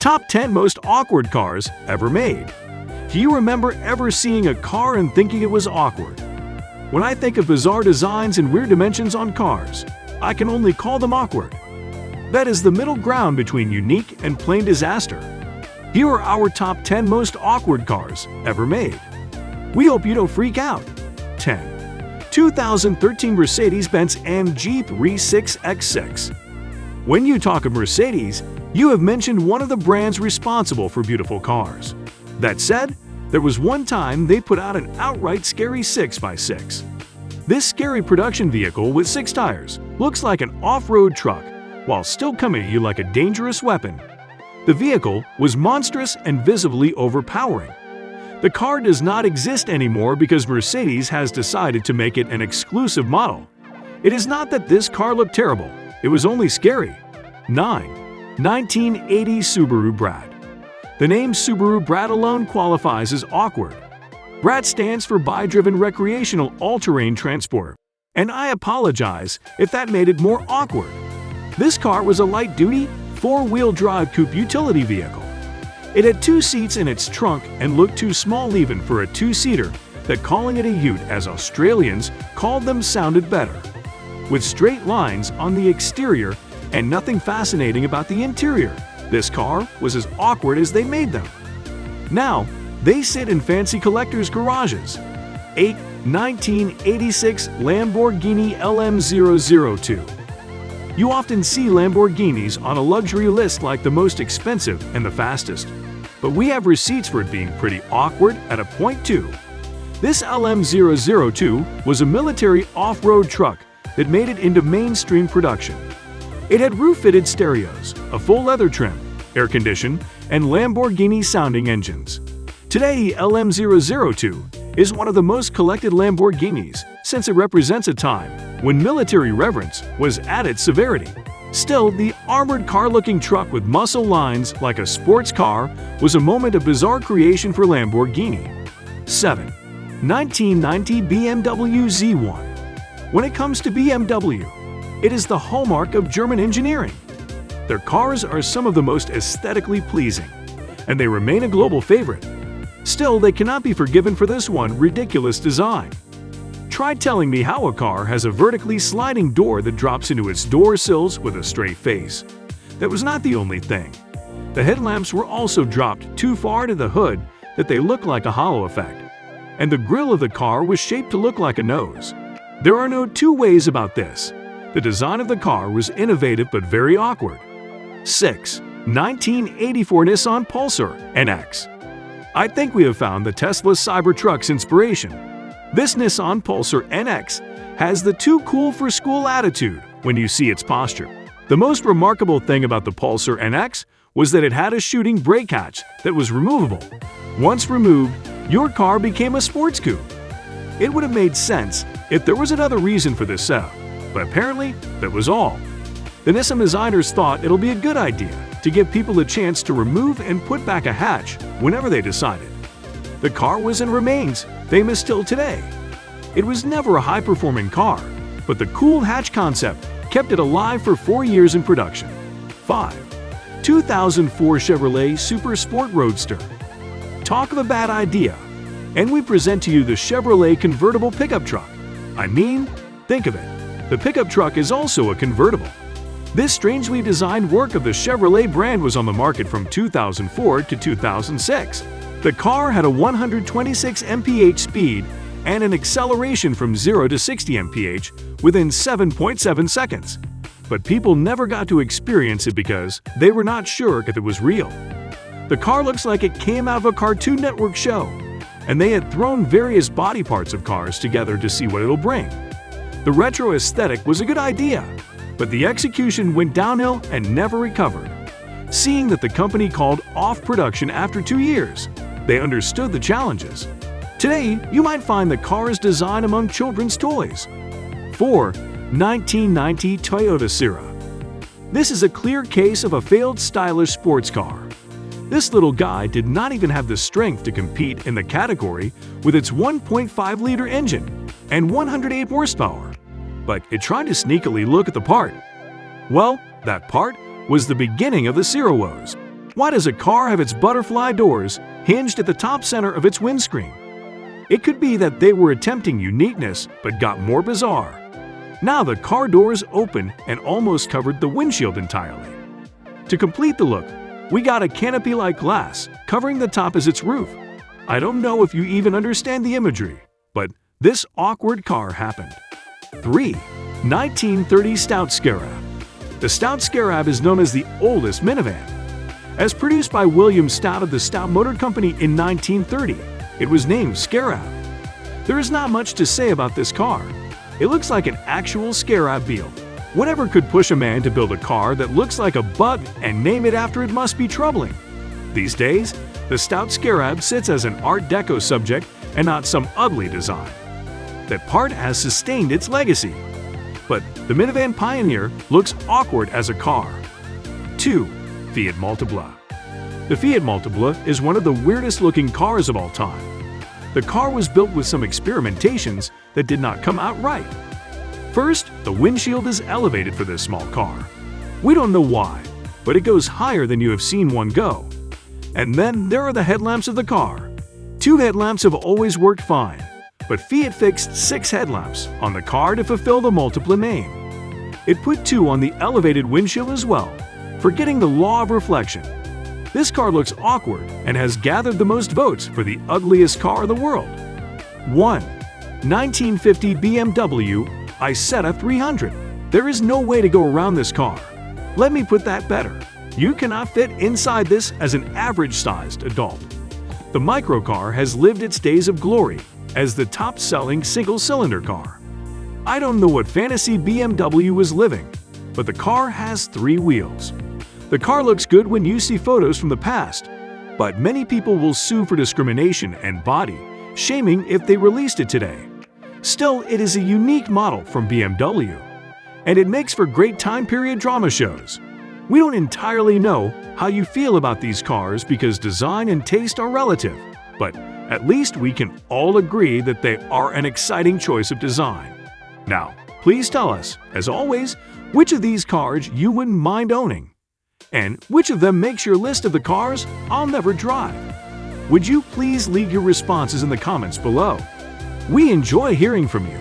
Top 10 Most Awkward Cars Ever Made. Do you remember ever seeing a car and thinking it was awkward? When I think of bizarre designs and weird dimensions on cars, I can only call them awkward. That is the middle ground between unique and plain disaster. Here are our top 10 most awkward cars ever made. We hope you don't freak out. 10. 2013 Mercedes-Benz AMG 36X6. When you talk of Mercedes, you have mentioned one of the brands responsible for beautiful cars. That said, there was one time they put out an outright scary 6x6. This scary production vehicle with 6 tires looks like an off-road truck while still coming at you like a dangerous weapon. The vehicle was monstrous and visibly overpowering. The car does not exist anymore because Mercedes has decided to make it an exclusive model. It is not that this car looked terrible, it was only scary. 9. 1980 Subaru BRAT. The name Subaru BRAT alone qualifies as awkward. BRAT stands for Bi-Driven Recreational All-Terrain Transport, and I apologize if that made it more awkward. This car was a light-duty, 4-wheel drive coupe utility vehicle. It had 2 seats in its trunk and looked too small even for a 2-seater that calling it a ute, as Australians called them, sounded better. With straight lines on the exterior and nothing fascinating about the interior, this car was as awkward as they made them. Now, they sit in fancy collectors' garages. 8. 1986 Lamborghini LM002. You often see Lamborghinis on a luxury list like the most expensive and the fastest, but we have receipts for it being pretty awkward at a point too. This LM002 was a military off-road truck that made it into mainstream production. It had roof-fitted stereos, a full leather trim, air condition, and Lamborghini-sounding engines. Today, LM002 is one of the most collected Lamborghinis since it represents a time when military reverence was at its severity. Still, the armored car-looking truck with muscle lines like a sports car was a moment of bizarre creation for Lamborghini. 7. 1990 BMW Z1. When it comes to BMW, it is the hallmark of German engineering. Their cars are some of the most aesthetically pleasing, and they remain a global favorite. Still, they cannot be forgiven for this one ridiculous design. Try telling me how a car has a vertically sliding door that drops into its door sills with a straight face. That was not the only thing. The headlamps were also dropped too far to the hood that they look like a hollow effect, and the grille of the car was shaped to look like a nose. There are no two ways about this. The design of the car was innovative but very awkward. 6. 1984 Nissan PULSAR NX. I think we have found the Tesla Cybertruck's inspiration. This Nissan PULSAR NX has the too cool for school attitude when you see its posture. The most remarkable thing about the PULSAR NX was that it had a shooting brake hatch that was removable. Once removed, your car became a sports coupe. It would have made sense if there was another reason for this setup, but apparently that was all. The Nissan designers thought it'll be a good idea to give people a chance to remove and put back a hatch whenever they decided. The car was and remains famous till today. It was never a high-performing car, but the cool hatch concept kept it alive for 4 years in production. 5. 2004 Chevrolet Super Sport Roadster. Talk of a bad idea, and we present to you the Chevrolet convertible pickup truck. I mean, think of it. The pickup truck is also a convertible. This strangely designed work of the Chevrolet brand was on the market from 2004 to 2006. The car had a 126 mph speed and an acceleration from 0 to 60 mph within 7.7 seconds. But people never got to experience it because they were not sure if it was real. The car looks like it came out of a Cartoon Network show, and they had thrown various body parts of cars together to see what it'll bring. The retro aesthetic was a good idea, but the execution went downhill and never recovered. Seeing that the company called off production after 2 years, they understood the challenges. Today, you might find the car's design among children's toys. 4. 1990 Toyota SERA. This is a clear case of a failed stylish sports car. This little guy did not even have the strength to compete in the category with its 1.5-liter engine and 108 horsepower, but it tried to sneakily look at the part. Well, that part was the beginning of the SERA woes. Why does a car have its butterfly doors hinged at the top center of its windscreen? It could be that they were attempting uniqueness but got more bizarre. Now the car doors open and almost covered the windshield entirely. To complete the look, we got a canopy-like glass covering the top as its roof. I don't know if you even understand the imagery, but this awkward car happened. 3. 1930 STOUT SCARAB. The STOUT SCARAB is known as the oldest minivan. As produced by William Stout of the Stout Motor Company in 1930, it was named SCARAB. There is not much to say about this car. It looks like an actual SCARAB beetle. Whatever could push a man to build a car that looks like a bug and name it after it must be troubling. These days, the Stout SCARAB sits as an Art Deco subject and not some ugly design. That part has sustained its legacy. But the minivan pioneer looks awkward as a car. 2. Fiat Multipla. The Fiat Multipla is one of the weirdest looking cars of all time. The car was built with some experimentations that did not come out right. First, the windshield is elevated for this small car. We don't know why, but it goes higher than you have seen one go. And then there are the headlamps of the car. 2 headlamps have always worked fine, but Fiat fixed 6 headlamps on the car to fulfill the Multipla name. It put 2 on the elevated windshield as well, forgetting the law of reflection. This car looks awkward and has gathered the most votes for the ugliest car in the world. 1. 1950 BMW ISETTA 300. There is no way to go around this car. Let me put that better. You cannot fit inside this as an average-sized adult. The microcar has lived its days of glory as the top-selling single-cylinder car. I don't know what fantasy BMW was living, but the car has 3 wheels. The car looks good when you see photos from the past, but many people will sue for discrimination and body shaming if they released it today. Still, it is a unique model from BMW, and it makes for great time period drama shows. We don't entirely know how you feel about these cars because design and taste are relative, but at least we can all agree that they are an exciting choice of design. Now, please tell us, as always, which of these cars you wouldn't mind owning, and which of them makes your list of the cars I'll never drive. Would you please leave your responses in the comments below? We enjoy hearing from you.